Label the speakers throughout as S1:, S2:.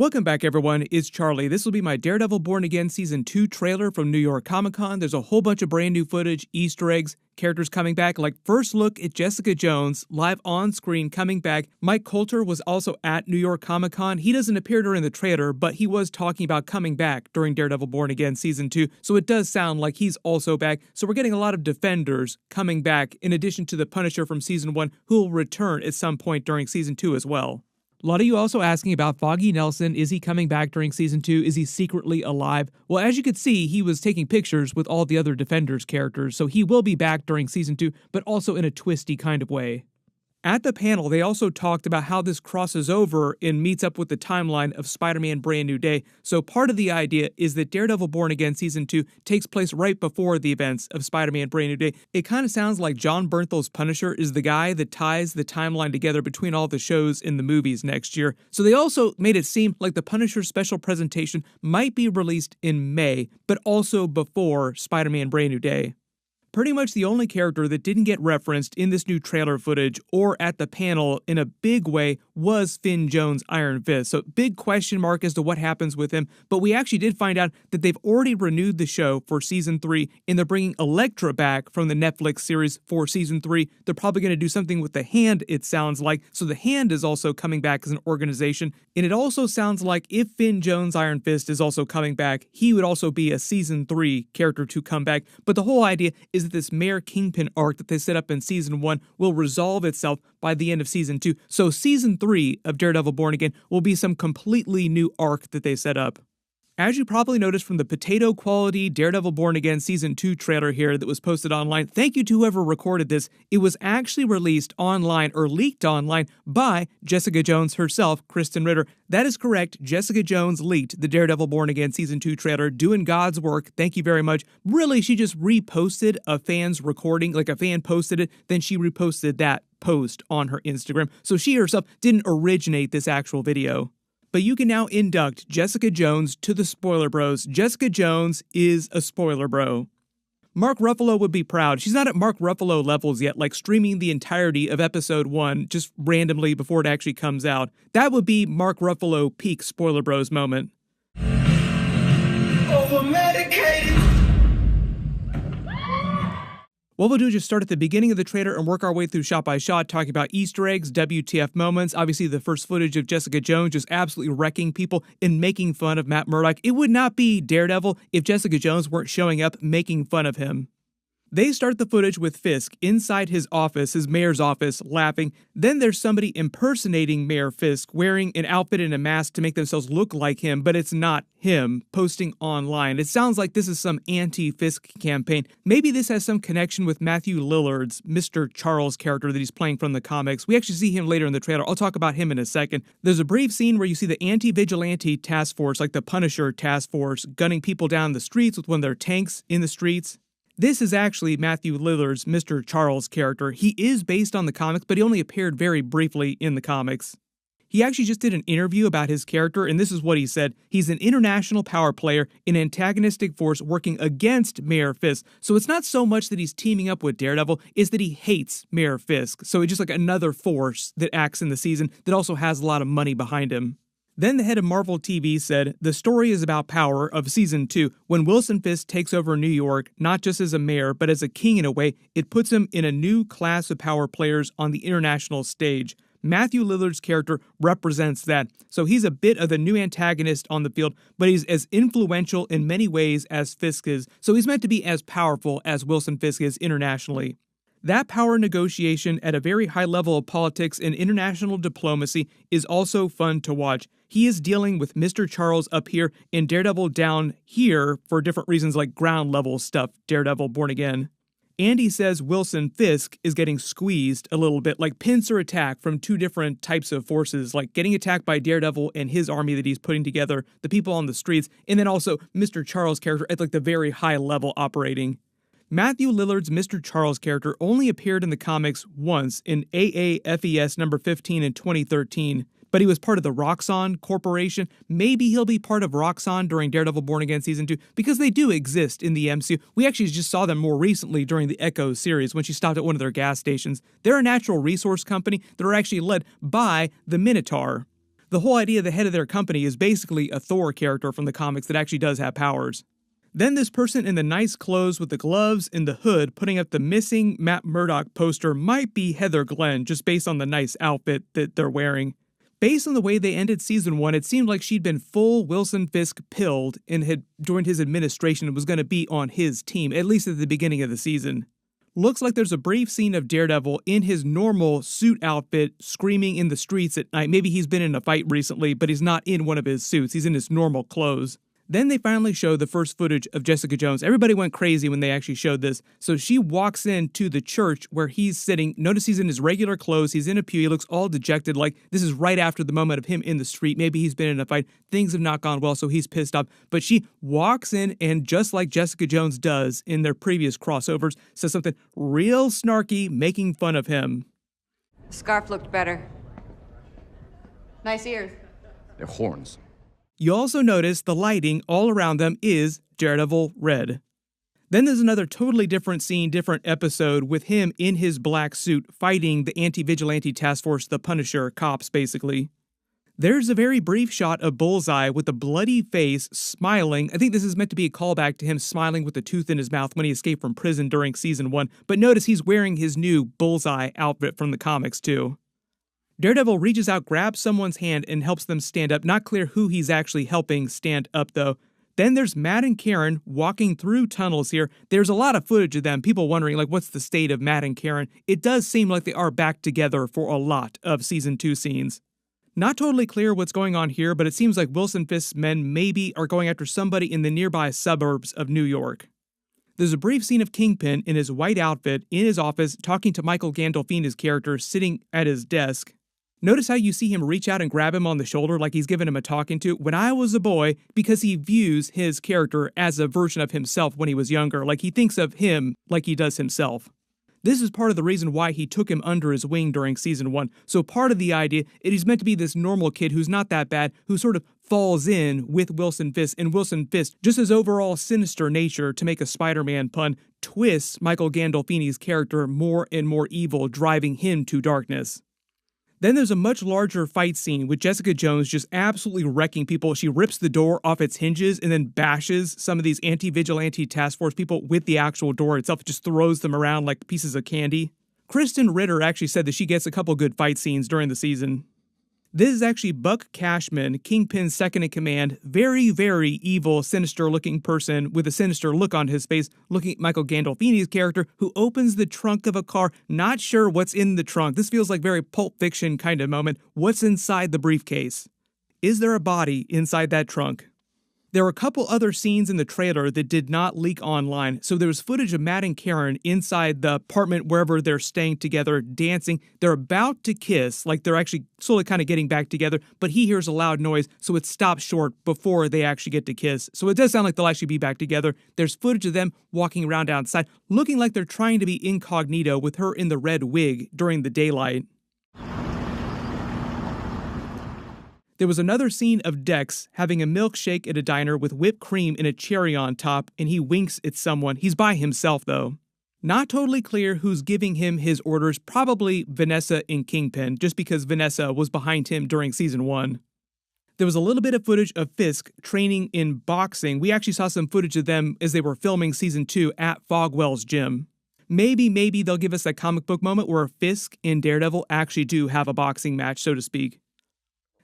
S1: Welcome back, everyone. It's Charlie. This will be my Daredevil Born Again Season 2 trailer from New York Comic Con. There's a whole bunch of brand new footage, Easter eggs, characters coming back, like first look at Jessica Jones, live on screen, coming back. Mike Coulter was also at New York Comic Con. He doesn't appear during the trailer, but he was talking about coming back during Daredevil Born Again Season 2, so it does sound like he's also back. So we're getting a lot of Defenders coming back, in addition to the Punisher from Season 1, who will return at some point during Season 2 as well. A lot of you also asking about Foggy Nelson. Is he coming back during Season 2? Is he secretly alive? Well, as you could see, he was taking pictures with all the other Defenders characters, so he will be back during Season 2, but also in a twisty kind of way. At the panel, they also talked about how this crosses over and meets up with the timeline of Spider-Man Brand New Day. So part of the idea is that Daredevil Born Again Season 2 takes place right before the events of Spider-Man Brand New Day. It kind of sounds like John Bernthal's Punisher is the guy that ties the timeline together between all the shows in the movies next year. So they also made it seem like the Punisher special presentation might be released in May, but also before Spider-Man Brand New Day. Pretty much the only character that didn't get referenced in this new trailer footage or at the panel in a big way was Finn Jones' Iron Fist. So big question mark as to what happens with him, but we actually did find out that they've already renewed the show for Season 3, and they're bringing Elektra back from the Netflix series for Season 3. They're probably going to do something with the Hand, it sounds like, so the Hand is also coming back as an organization, and it also sounds like if Finn Jones' Iron Fist is also coming back, he would also be a Season 3 character to come back, but the whole idea is that this Mayor Kingpin arc that they set up in Season 1 will resolve itself by the end of Season 2. So Season 3 of Daredevil Born Again will be some completely new arc that they set up. As you probably noticed from the potato quality Daredevil Born Again Season 2 trailer here that was posted online, thank you to whoever recorded this. It was actually released online or leaked online by Jessica Jones herself, Kristen Ritter. That is correct. Jessica Jones leaked the Daredevil Born Again Season 2 trailer, doing God's work. Thank you very much. Really, she just reposted a fan's recording, like a fan posted it, then she reposted that post on her Instagram. So she herself didn't originate this actual video. But you can now induct Jessica Jones to the Spoiler Bros. Jessica Jones is a Spoiler Bro. Mark Ruffalo would be proud. She's not at Mark Ruffalo levels yet, like streaming the entirety of Episode 1 just randomly before it actually comes out. That would be Mark Ruffalo peak Spoiler Bros moment.
S2: Over-medicated.
S1: What we'll do is just start at the beginning of the trailer and work our way through shot by shot, talking about Easter eggs, WTF moments. Obviously, the first footage of Jessica Jones just absolutely wrecking people and making fun of Matt Murdock. It would not be Daredevil if Jessica Jones weren't showing up making fun of him. They start the footage with Fisk inside his office, his mayor's office, laughing. Then there's somebody impersonating Mayor Fisk, wearing an outfit and a mask to make themselves look like him, but it's not him, posting online. It sounds like this is some anti-Fisk campaign. Maybe this has some connection with Matthew Lillard's Mr. Charles character that he's playing from the comics. We actually see him later in the trailer. I'll talk about him in a second. There's a brief scene where you see the anti-vigilante task force, like the Punisher task force, gunning people down the streets with one of their tanks in the streets. This is actually Matthew Lillard's Mr. Charles character. He is based on the comics, but he only appeared very briefly in the comics. He actually just did an interview about his character, and this is what he said. He's an international power player, an antagonistic force working against Mayor Fisk. So it's not so much that he's teaming up with Daredevil, it's that he hates Mayor Fisk. So it's just like another force that acts in the season that also has a lot of money behind him. Then the head of Marvel TV said, the story is about power of Season 2. When Wilson Fisk takes over New York, not just as a mayor, but as a king in a way, it puts him in a new class of power players on the international stage. Matthew Lillard's character represents that. So he's a bit of the new antagonist on the field, but he's as influential in many ways as Fisk is. So he's meant to be as powerful as Wilson Fisk is internationally. That power negotiation at a very high level of politics and international diplomacy is also fun to watch. He is dealing with Mr. Charles up here and Daredevil down here for different reasons like ground level stuff, Daredevil Born Again. Andy says Wilson Fisk is getting squeezed a little bit, like pincer attack from two different types of forces, like getting attacked by Daredevil and his army that he's putting together, the people on the streets, and then also Mr. Charles' character at like the very high level operating. Matthew Lillard's Mr. Charles character only appeared in the comics once in AAFES number 15 in 2013, but he was part of the Roxxon Corporation. Maybe he'll be part of Roxxon during Daredevil Born Again Season 2, because they do exist in the MCU. We actually just saw them more recently during the Echo series when she stopped at one of their gas stations. They're a natural resource company that are actually led by the Minotaur. The whole idea of the head of their company is basically a Thor character from the comics that actually does have powers. Then this person in the nice clothes with the gloves and the hood putting up the missing Matt Murdock poster might be Heather Glenn, just based on the nice outfit that they're wearing. Based on the way they ended season 1, it seemed like she'd been full Wilson Fisk pilled and had joined his administration and was going to be on his team, at least at the beginning of the season. Looks like there's a brief scene of Daredevil in his normal suit outfit screaming in the streets at night. Maybe he's been in a fight recently, but he's not in one of his suits. He's in his normal clothes. Then they finally show the first footage of Jessica Jones. Everybody went crazy when they actually showed this. So she walks into the church where he's sitting. Notice he's in his regular clothes. He's in a pew. He looks all dejected, like this is right after the moment of him in the street. Maybe he's been in a fight. Things have not gone well, so he's pissed off. But she walks in and, just like Jessica Jones does in their previous crossovers, says something real snarky, making fun of him.
S2: The scarf looked better. Nice ears.
S3: They're horns.
S1: You also notice the lighting all around them is Daredevil red. Then there's another totally different scene, different episode with him in his black suit fighting the anti-vigilante task force, the Punisher cops, basically. There's a very brief shot of Bullseye with a bloody face smiling. I think this is meant to be a callback to him smiling with a tooth in his mouth when he escaped from prison during season 1. But notice he's wearing his new Bullseye outfit from the comics too. Daredevil reaches out, grabs someone's hand, and helps them stand up. Not clear who he's actually helping stand up, though. Then there's Matt and Karen walking through tunnels here. There's a lot of footage of them, people wondering, like, what's the state of Matt and Karen? It does seem like they are back together for a lot of Season 2 scenes. Not totally clear what's going on here, but it seems like Wilson Fisk's men maybe are going after somebody in the nearby suburbs of New York. There's a brief scene of Kingpin in his white outfit in his office talking to Michael Gandolfini's character sitting at his desk. Notice how you see him reach out and grab him on the shoulder like he's giving him a talking to when I was a boy, because he views his character as a version of himself when he was younger, like he thinks of him like he does himself. This is part of the reason why he took him under his wing during season 1. So part of the idea is he's meant to be this normal kid who's not that bad, who sort of falls in with Wilson Fisk, and Wilson Fisk, just his overall sinister nature, to make a Spider-Man pun, twists Michael Gandolfini's character more and more evil, driving him to darkness. Then there's a much larger fight scene with Jessica Jones just absolutely wrecking people. She rips the door off its hinges and then bashes some of these anti-vigilante task force people with the actual door itself. It just throws them around like pieces of candy. Kristen Ritter actually said that she gets a couple good fight scenes during the season. This is actually Buck Cashman, Kingpin's second-in-command, very, very evil, sinister-looking person with a sinister look on his face, looking at Michael Gandolfini's character, who opens the trunk of a car, not sure what's in the trunk. This feels like very Pulp Fiction kind of moment. What's inside the briefcase? Is there a body inside that trunk? There were a couple other scenes in the trailer that did not leak online. So there was footage of Matt and Karen inside the apartment wherever they're staying together, dancing. They're about to kiss, like they're actually slowly kind of getting back together, but he hears a loud noise, so it stops short before they actually get to kiss. So it does sound like they'll actually be back together. There's footage of them walking around outside, looking like they're trying to be incognito with her in the red wig during the daylight. There was another scene of Dex having a milkshake at a diner with whipped cream and a cherry on top, and he winks at someone. He's by himself, though. Not totally clear who's giving him his orders, probably Vanessa in Kingpin, just because Vanessa was behind him during season 1. There was a little bit of footage of Fisk training in boxing. We actually saw some footage of them as they were filming season 2 at Fogwell's gym. Maybe they'll give us that comic book moment where Fisk and Daredevil actually do have a boxing match, so to speak.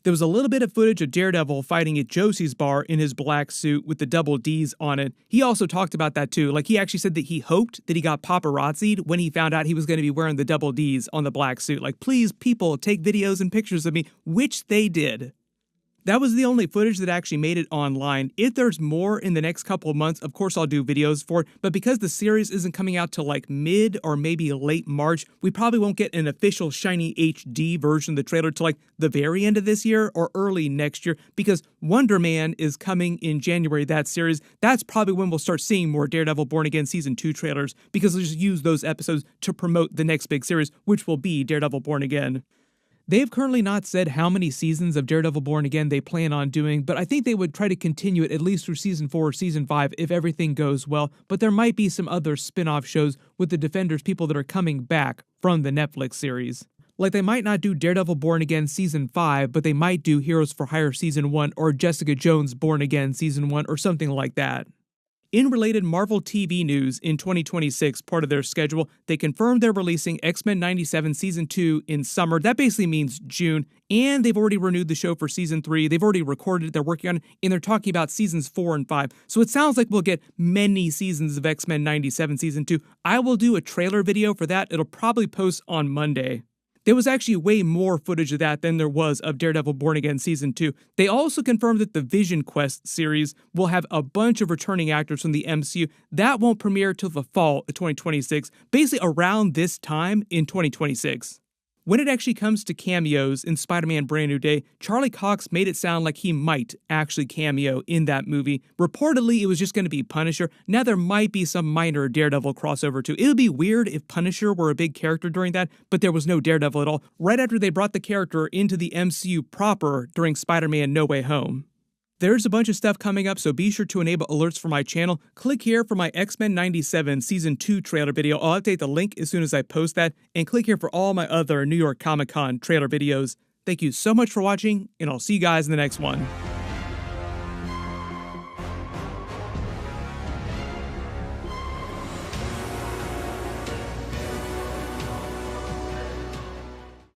S1: There was a little bit of footage of Daredevil fighting at Josie's bar in his black suit with the double D's on it. He also talked about that too. Like, he actually said that he hoped that he got paparazzi'd when he found out he was going to be wearing the double D's on the black suit. Like, please, people, take videos and pictures of me, which they did. That was the only footage that actually made it online. If there's more in the next couple of months, of course I'll do videos for it, but because the series isn't coming out till like mid or maybe late March, we probably won't get an official shiny HD version of the trailer till like the very end of this year or early next year, because Wonder Man is coming in January, that series. That's probably when we'll start seeing more Daredevil Born Again Season 2 trailers, because they'll just use those episodes to promote the next big series, which will be Daredevil Born Again. They've currently not said how many seasons of Daredevil Born Again they plan on doing, but I think they would try to continue it at least through season 4 or season 5 if everything goes well, but there might be some other spin-off shows with the Defenders people that are coming back from the Netflix series. Like they might not do Daredevil Born Again Season 5, but they might do Heroes for Hire Season 1 or Jessica Jones Born Again Season 1 or something like that. In related Marvel TV news, in 2026, part of their schedule, they confirmed they're releasing X-Men 97 Season 2 in summer. That basically means June. And they've already renewed the show for Season 3. They've already recorded it, they're working on it, and they're talking about Seasons 4 and 5. So it sounds like we'll get many seasons of X-Men 97 Season 2. I will do a trailer video for that. It'll probably post on Monday. There was actually way more footage of that than there was of Daredevil Born Again Season 2. They also confirmed that the Vision Quest series will have a bunch of returning actors from the MCU. That won't premiere till the fall of 2026, basically around this time in 2026. When it actually comes to cameos in Spider-Man Brand New Day, Charlie Cox made it sound like he might actually cameo in that movie. Reportedly, it was just going to be Punisher. Now there might be some minor Daredevil crossover too. It would be weird if Punisher were a big character during that, but there was no Daredevil at all, right after they brought the character into the MCU proper during Spider-Man No Way Home. There's a bunch of stuff coming up, so be sure to enable alerts for my channel. Click here for my X-Men 97 Season 2 trailer video. I'll update the link as soon as I post that. And click here for all my other New York Comic Con trailer videos. Thank you so much for watching, and I'll see you guys in the next one.